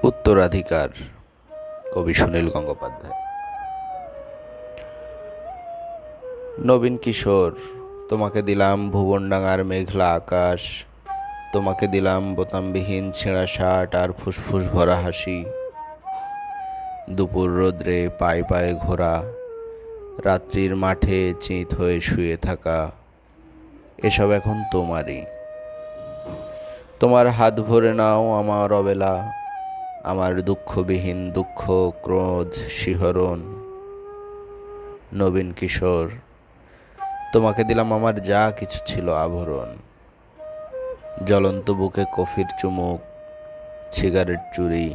উত্তরাধিকার, কবি সুনীল গঙ্গোপাধ্যায়। নবীন কিশোর, তোমাকে দিলাম ভুবনডাঙার মেঘলা আকাশ, তোমাকে দিলাম বোতামবিহীন ছেঁড়া শার্ট আর ফুসফুস ভরা হাসি। দুপুর রোদ্রে পায়ে পায়ে ঘোরা, রাত্রির মাঠে চিঁত হয়ে শুয়ে থাকা, এসব এখন তোমারই। তোমার হাত ভরে নাও আমার অবেলা, আমার দুঃখবিহীন দুঃখ, ক্রোধ, শিহরণ। নবীন কিশোর, তোমাকে দিলাম আমার যা কিছু ছিল আভরণ। জ্বলন্ত বুকে কফির চুমুক, সিগারেট চুরি,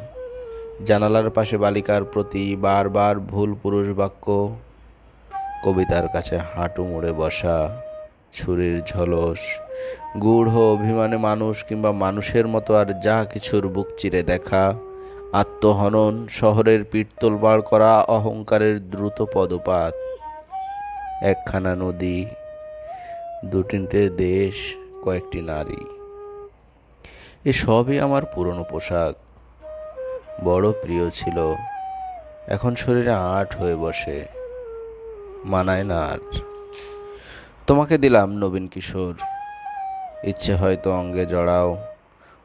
জানালার পাশে বালিকার প্রতি বারবার ভুল পুরুষ বাক্য, কবিতার কাছে হাঁটু মুড়ে বসা, ছুরির ঝলস, গূঢ় অভিমানে মানুষ কিংবা মানুষের মতো আর যা কিছুর বুক চিরে দেখা, আত্মহনন, শহরের পিঠ তোলপাড় করা, অহংকারের দ্রুত পদপাত, একখানা নদী, দু তিনটে দেশ, কয়েকটি নারী। এসবই আমার পুরনো পোশাক, বড় প্রিয় ছিল, এখন শরীরে আঁট হয়ে বসে, মানায় না আর। তোমাকে দিলাম নবীন কিশোর, ইচ্ছে হয়তো অঙ্গে জড়াও,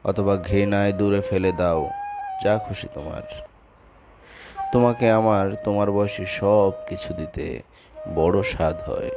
অথবা ঘৃণায় দূরে ফেলে দাও, যা খুশি তোমার। তোমাকে আমার তোমার বয়সী সব কিছু দিতে বড় স্বাদ হয়।